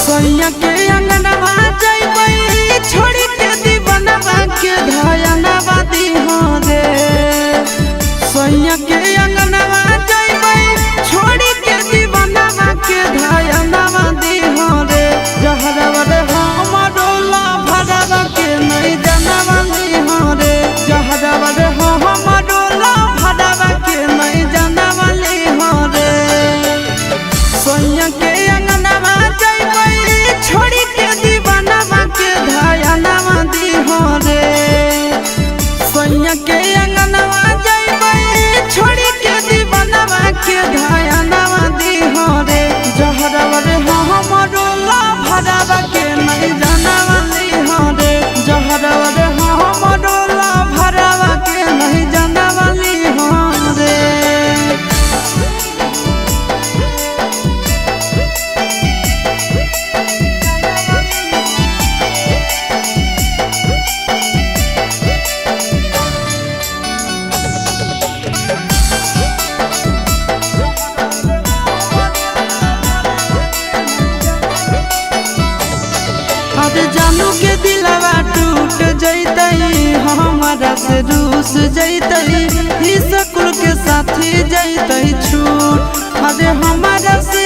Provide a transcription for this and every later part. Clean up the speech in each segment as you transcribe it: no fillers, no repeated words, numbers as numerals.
सैया के अंगनवा जइबै छोड़ी के दीवानवा के धयनवा दीहो रे। सैया के अंगनवा जइबै छोड़ी के दीवानवा के धयनवा दीहो रे। जहरवा रे हमरो ला भरवा के नहीं जानवा दीहो रे। जहरवा रे हमरो ला भरवा के नहीं जानवा दीहो रे। सैया के अंगनवा जइबै छोड़ी के दीवानवा के धयनवा दीहो रे। सैया के अंगनवा जइबै छोड़ी के दीवानवा के धयनवा दीहो रे। जहरवा रे हमरो ला भरवा के नहीं जानवा दीहो रे। जहरवा रे हमरो ला भरवा के नहीं जानवा दीहो रे। अरे जानू के दिलवा टूट जैतई हमारा से रूस जैतई ई स्कूल के साथी जैतई छूट। अरे हमारा से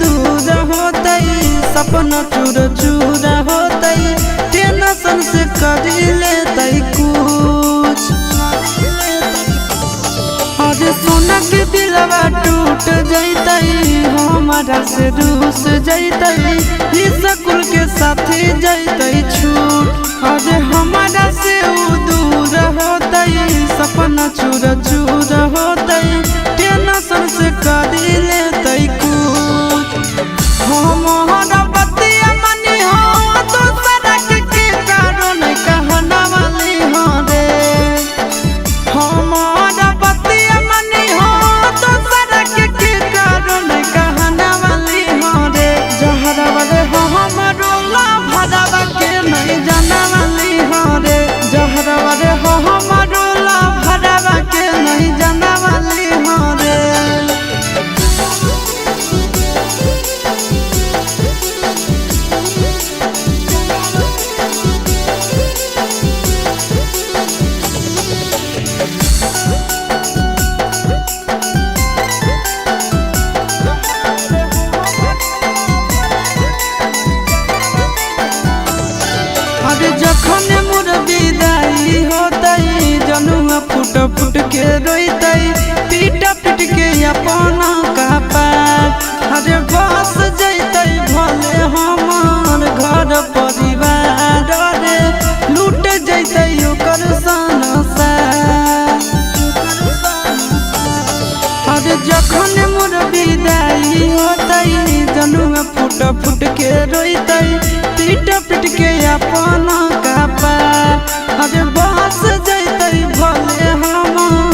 दूर होतई सपना चूर चूर होतई टेंशन से कर लेतई कुछ। अरे सोना के दिलवा टूट जैतई हमारा से रूस जैतई ई स्कूल के साथी जैतई छूट। अरे हमारा से दूर होतई सपना चूर चूर होतई टेंशन से कर लेतई कुछ। हमारा बतिया मनी हो तो सड़क के कारण कहना वाली हो रे। हमारा बतिया मनी हो तो सड़क के कारण कहना वाली हो रे। जहरवा रे हमरो ला भरवा के नहीं जाना वाली हो रे। जहरवा रे हमरो ला भरवा के नहीं जाना वाली हो रे। अरे जखन मोर विदाई होतई जनुआ फुट फुट के रोइतई पीट पीट के अपना कपार। अरे बस जैतई भले हमार घर परिवार रे लूट जैतई ओकर संसार। अरे जखन मोर विदाई होतई जनुआ फुट फुट के रोइतई पीट पीट के अपना कपार। अरे बस जैतई भले हमार